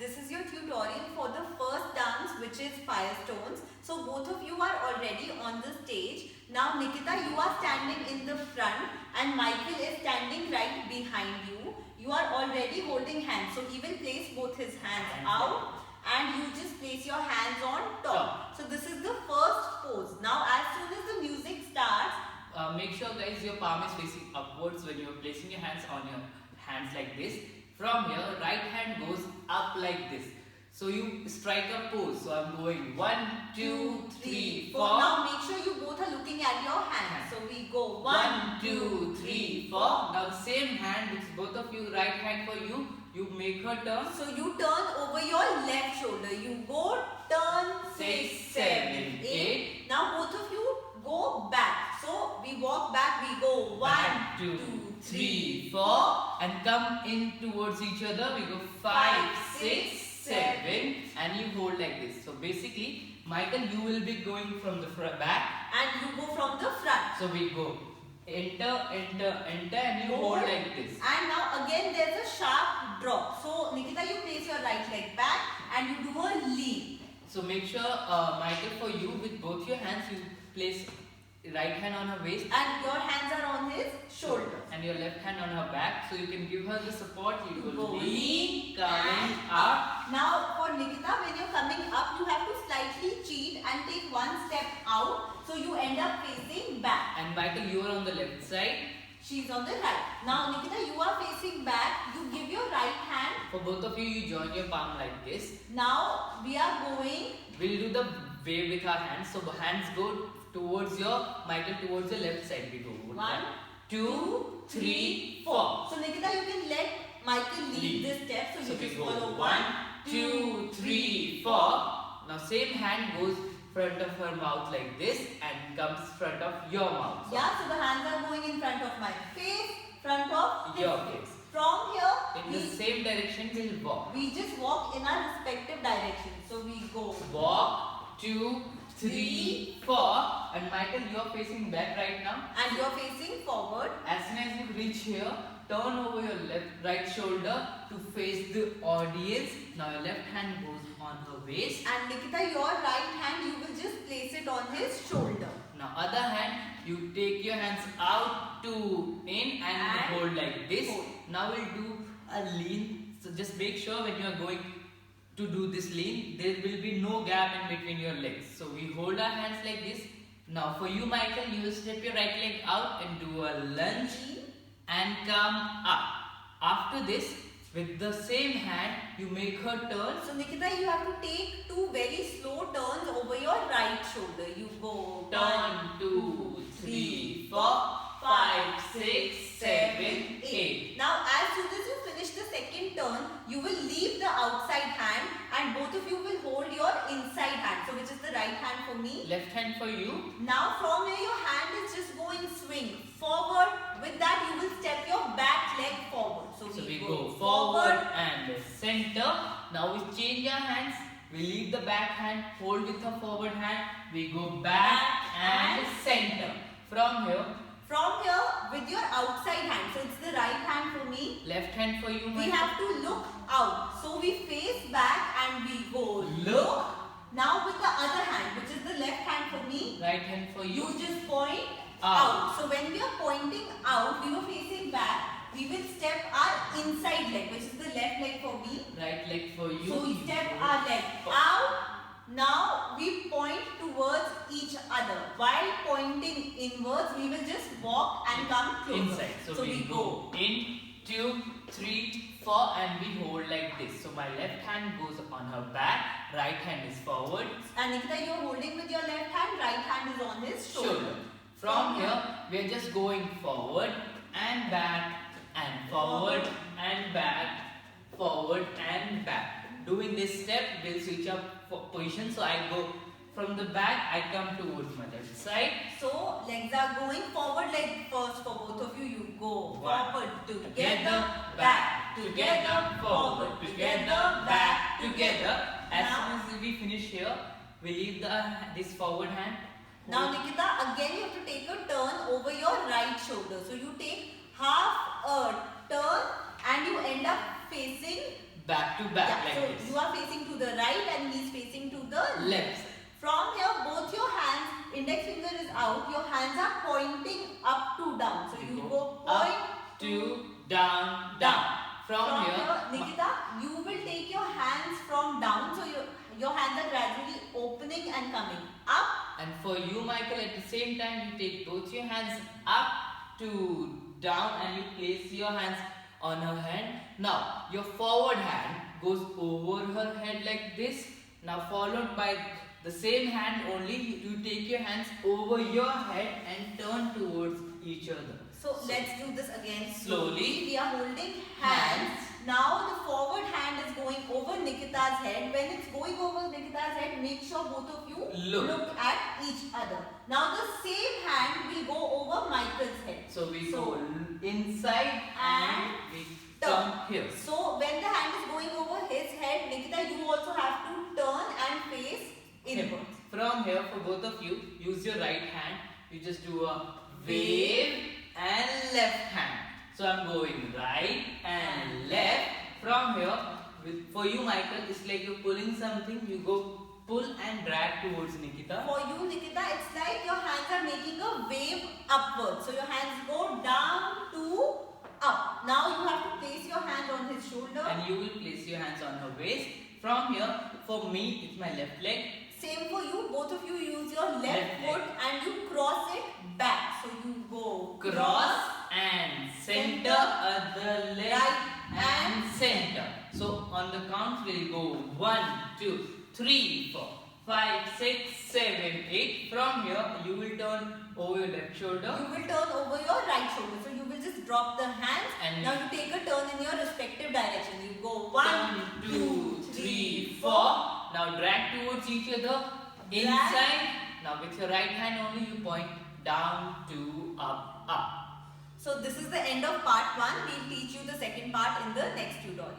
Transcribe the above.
this is your tutorial for the first dance, which is fire stones. So both of you are already on the stage. Now Nikita, you are standing in the front and Michael is standing right behind you. You are already holding hands, so he will place both his hands out and you just place your hands on top. So this is the first pose. Now as soon as the music starts, make sure guys your palm is facing upwards when you are placing your hands on your hands like this. From here, right hand goes up like this. So you strike a pose. So I'm going 1, 2, 3, 4. Now make sure you both are looking at your hands. So we go 1, 2, 3, 4. Now same hand, which both of you, right hand for you. You make her turn. So you turn over your left shoulder. You go turn 6, 7, 8. Now both of you go back. So we walk back. We go 1, 2, 3, 4, and come in towards each other. We go 5, 6, 7, and you hold like this. So basically, Michael, you will be going from the back, and you go from the front. So we go enter, enter, enter, and you hold like this. And now again there's a sharp drop. So Nikita, you place your right leg back and you do a lean. So make sure, Michael, for you with both your hands, you place right hand on her waist and your hands are on his shoulder and your left hand on her back, so you can give her the support. You will lean, coming up. Now for Nikita, when you're coming up, you have to slightly cheat and take one step out, so you end up facing back. And Michael, you are on the left side, she's on the right. Now Nikita, you are facing back. You give your right hand. For both of you, you join your palm like this. Now we are going. We'll do the wave with our hands. So hands go towards your, Michael, towards your left side. We go 1, 2, 3, 4. So Nikita, you can let Michael lead this step. So you just follow 1, 2, 3, 4. Now same hand goes front of her mouth like this and comes front of your mouth. Yeah, so the hands are going in front of my face, front of your face. From here, in the same direction we'll walk. We just walk in our respective directions. So we go walk, 2, 3, 4, and Michael, you are facing back right now. And you are facing forward. As soon as you reach here, turn over your right shoulder to face the audience. Now your left hand goes on her waist. And Nikita, your right hand, you will just place it on his shoulder. Now other hand, you take your hands out to in and hold like this. Now we'll do a lean. So just make sure when you are going to do this lean, there will be no gap in between your legs. So we hold our hands like this. Now for you, Michael, you will step your right leg out and do a lunge and come up. After this, with the same hand, you make her turn. So Nikita, you have to take 2 very slow turns over your right shoulder. You go 1, 2, 3, 4, 5, 6, 7, 8. Now as soon as you finish the second turn, you will leave the outside hand and both of you will hold your inside hand. So which is the right hand for me. Left hand for you. Now from here your hand is just going swing forward. With that you will step your back leg forward. So we go forward and center. Now we change our hands. We leave the back hand, hold with the forward hand. We go back and center. From here with your outside hand. So it's the right hand for me. Left hand for you. We have to look out. So we face back and we go look. Now with the other hand, which is the left hand for me. Right hand for you. You just point out. So when we are pointing out, we were facing back. We will step our inside leg, which is the left leg for me. Right leg for you. So we step our leg out. Now we point towards each other. While pointing inwards, we will just walk and come closer. Inside. So we go in, 2, 3, 4, and we hold like this. So my left hand goes on her back, right hand is forward. And Nikita, you are holding with your left hand, right hand is on his shoulder. From here, we are just going forward and back and forward and back, forward and back. Doing this step, we'll switch up position. So I go from the back, I come towards my left side. So legs are going forward like first for both of you. You go forward, together, back, together, forward, together, back, together. As soon as we finish here, we leave this forward hand. Now Nikita, again you have to take a turn over your right shoulder. So you take half a turn and you end up facing back to back Yeah, like so this. you are facing to the right and he is facing to the left. Left. From here, both your hands, index finger is out, your hands are pointing up to down. So you go point up to down, down. From here, Nikita, you will take your hands from down. So your hands are gradually opening and coming up. and for you, Michael, at the same time, you take both your hands up to down and you place your hands on her hand. Now, your forward hand goes over her head like this. Now, followed by the same hand only, you take your hands over your head and turn towards each other. So let's do this again. Slowly. We are holding hands. Now the forward hand is going over Nikita's head. When it's going over Nikita's head, make sure both of you look at each other. Now the same hand will go over Michael's head. So we go inside and we turn here. So when the hand is going over his head, Nikita, you also have to turn and face inwards. From here, for both of you, use your right hand. You just do a wave and left hand. So I'm going right and left. From here, for you, Michael, it's like you're pulling something. You go pull and drag towards Nikita. For you, Nikita, it's like your hands are making a wave upwards. So your hands go down to up. Now you have to place your hand on his shoulder. And you will place your hands on her waist. From here, for me, it's my left leg. Same for you. Both of you use your left foot and you cross it back. So you go Cross and center, other leg right and center. So on the counts we'll go 1, 2, 3, 4, 5, 6, 7, 8. From here you will turn over your left shoulder. You will turn over your right shoulder. So you will just drop the hands. And now you take a turn in your respective direction. You go 1, 2, 3, 4. Now drag towards each other inside. Now with your right hand only you point down to up, up. So this is the end of part 1. We'll teach you the second part in the next tutorial.